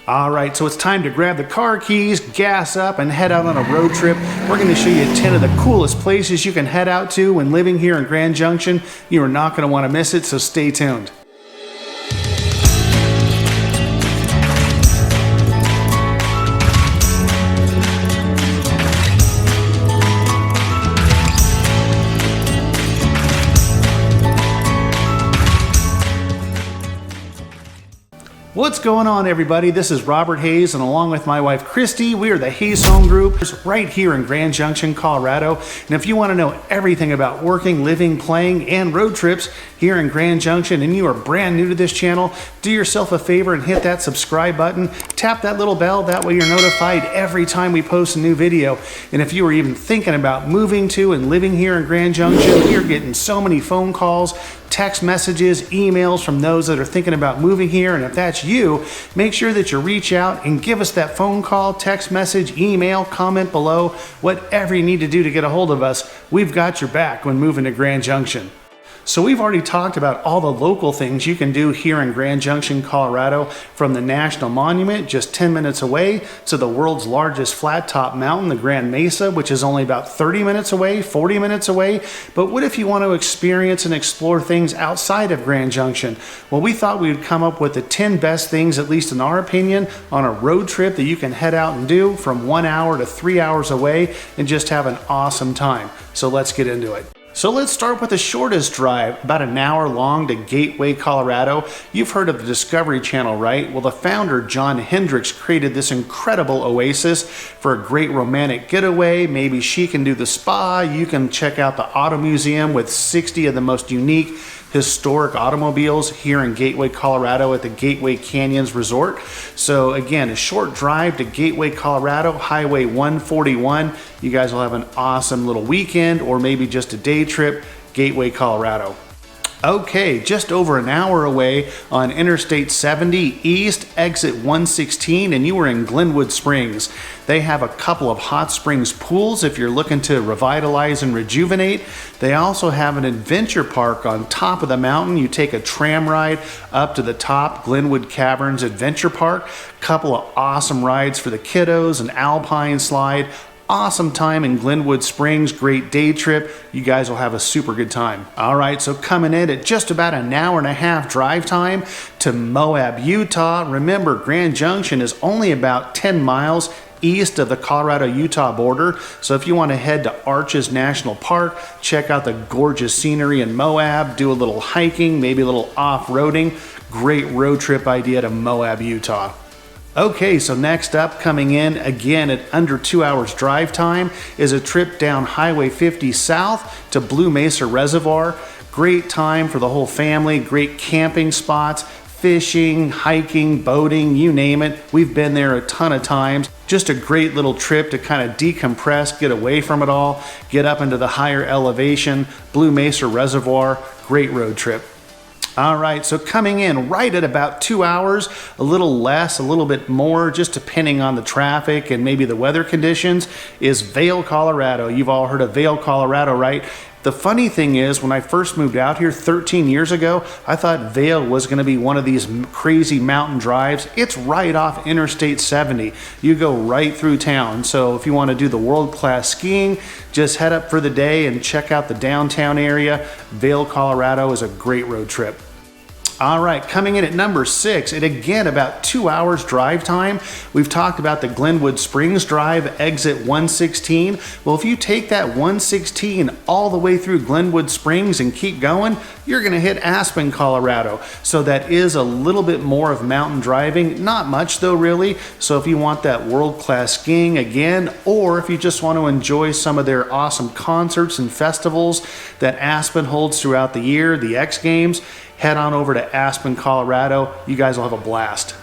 All right, so it's time to grab the car keys, gas up, and head out on a road trip. We're going to show you 10 of the coolest places you can head out to when living here in Grand Junction. You are not going to want to miss it, so stay tuned. What's going on, everybody? This is Robert Hayes, and along with my wife Christie, we are the Hayes Home Group right here in Grand Junction, Colorado. And if you want to know everything about working, living, playing, and road trips here in Grand Junction, and you are brand new to this channel, do yourself a favor and hit that subscribe button. Tap that little bell, that way you're notified every time we post a new video. And if you are even thinking about moving to and living here in Grand Junction, you're getting so many phone calls, text messages, emails from those that are thinking about moving here. And if that's you, make sure that you reach out and give us that phone call, text message, email, comment below, whatever you need to do to get a hold of us. We've got your back when moving to Grand Junction. So we've already talked about all the local things you can do here in Grand Junction, Colorado, from the National Monument just 10 minutes away to the world's largest flat top mountain, the Grand Mesa, which is only about 30 minutes away, 40 minutes away. But what if you want to experience and explore things outside of Grand Junction? Well, we thought we would come up with the 10 best things, at least in our opinion, on a road trip that you can head out and do from 1 hour to 3 hours away and just have an awesome time. So let's get into it. So let's start with the shortest drive, about an hour long, to Gateway, Colorado. You've heard of the Discovery Channel, right? Well, the founder, John Hendricks, created this incredible oasis for a great romantic getaway. Maybe she can do the spa. You can check out the auto museum with 60 of the most unique historic automobiles here in Gateway, Colorado at the Gateway Canyons Resort. So again, a short drive to Gateway, Colorado, Highway 141. You guys will have an awesome little weekend or maybe just a day trip, Gateway, Colorado. Okay, just over an hour away on Interstate 70 East, exit 116, and you are in Glenwood Springs. They have a couple of hot springs pools if you're looking to revitalize and rejuvenate. They also have an adventure park on top of the mountain. You take a tram ride up to the top, Glenwood Caverns Adventure Park. Couple of awesome rides for the kiddos, an alpine slide. Awesome time in Glenwood Springs, great day trip. You guys will have a super good time. All right, so coming in at just about an hour and a half drive time to Moab, Utah. Remember, Grand Junction is only about 10 miles east of the Colorado-Utah border. So if you want to head to Arches National Park, check out the gorgeous scenery in Moab, do a little hiking, maybe a little off-roading. Great road trip idea to Moab, Utah. Okay, so next up, coming in again at under 2 hours drive time, is a trip down Highway 50 south to Blue Mesa Reservoir. Great time for the whole family, great camping spots, fishing, hiking, boating, you name it. We've been there a ton of times. Just a great little trip to kind of decompress, get away from it all, get up into the higher elevation. Blue Mesa Reservoir, great road trip. All right, so coming in right at about 2 hours, a little less, a little bit more, just depending on the traffic and maybe the weather conditions, is Vail, Colorado. You've all heard of Vail, Colorado, right? The funny thing is, when I first moved out here 13 years ago, I thought Vail was going to be one of these crazy mountain drives. It's right off Interstate 70. You go right through town. So if you want to do the world-class skiing, just head up for the day and check out the downtown area. Vail, Colorado is a great road trip. All right, coming in at number 6, and again about 2 hours drive time. We've talked about the Glenwood Springs Drive, exit 116. Well, if you take that 116 all the way through Glenwood Springs and keep going, you're gonna hit Aspen, Colorado. So that is a little bit more of mountain driving, not much though really. So if you want that world-class skiing again, or if you just want to enjoy some of their awesome concerts and festivals that Aspen holds throughout the year, the X Games, head on over to Aspen, Colorado. You guys will have a blast.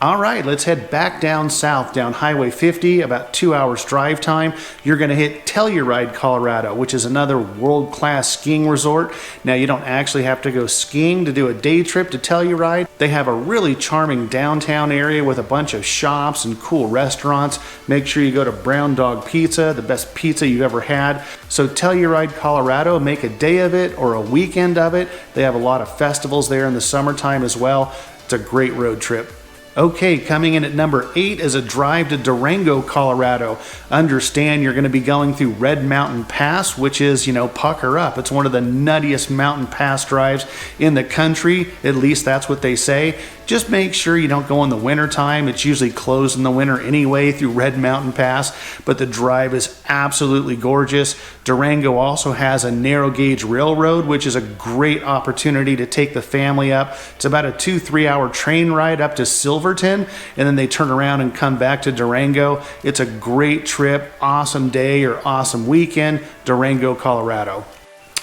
All right, let's head back down south, down Highway 50, about 2 hours drive time. You're gonna hit Telluride, Colorado, which is another world-class skiing resort. Now, you don't actually have to go skiing to do a day trip to Telluride. They have a really charming downtown area with a bunch of shops and cool restaurants. Make sure you go to Brown Dog Pizza, the best pizza you've ever had. So Telluride, Colorado, make a day of it or a weekend of it. They have a lot of festivals there in the summertime as well. It's a great road trip. Okay, coming in at number 8 is a drive to Durango, Colorado. Understand you're going to be going through Red Mountain Pass, which is, pucker up. It's one of the nuttiest mountain pass drives in the country. At least that's what they say. Just make sure you don't go in the winter time. It's usually closed in the winter anyway through Red Mountain Pass, but the drive is absolutely gorgeous. Durango also has a narrow gauge railroad, which is a great opportunity to take the family up. It's about a 2-3 hour train ride up to Silverton, and then they turn around and come back to Durango. It's a great trip, awesome day or awesome weekend, Durango, Colorado.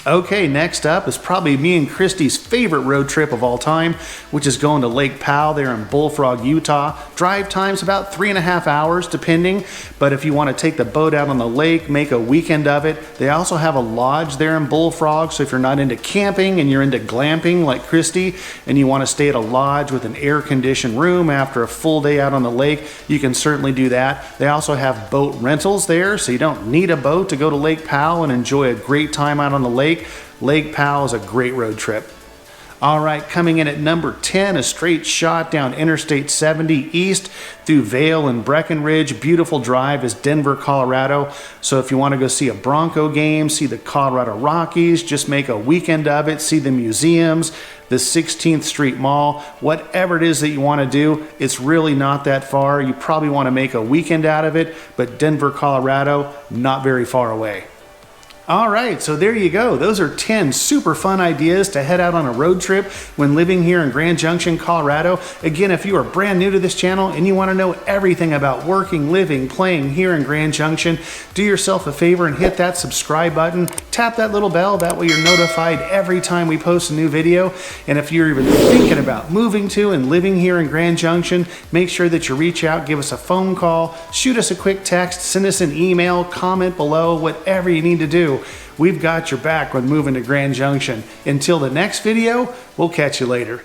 Okay, next up is probably me and Christie's favorite road trip of all time, which is going to Lake Powell there in Bullfrog, Utah. Drive time's about 3.5 hours depending, but if you want to take the boat out on the lake, make a weekend of it. They also have a lodge there in Bullfrog, so if you're not into camping and you're into glamping like Christie and you want to stay at a lodge with an air-conditioned room after a full day out on the lake, you can certainly do that. They also have boat rentals there, so you don't need a boat to go to Lake Powell and enjoy a great time out on the lake. Lake Powell is a great road trip. All right, coming in at number 10, a straight shot down Interstate 70 east through Vail and Breckenridge. Beautiful drive is Denver, Colorado. So if you want to go see a Bronco game, see the Colorado Rockies, just make a weekend of it, see the museums, the 16th Street Mall, whatever it is that you want to do, it's really not that far. You probably want to make a weekend out of it, but Denver, Colorado, not very far away. All right, so there you go. Those are 10 super fun ideas to head out on a road trip when living here in Grand Junction, Colorado. Again, if you are brand new to this channel and you want to know everything about working, living, playing here in Grand Junction, do yourself a favor and hit that subscribe button. Tap that little bell, that way you're notified every time we post a new video. And if you're even thinking about moving to and living here in Grand Junction, make sure that you reach out, give us a phone call, shoot us a quick text, send us an email, comment below, whatever you need to do. We've got your back when moving to Grand Junction. Until the next video, we'll catch you later.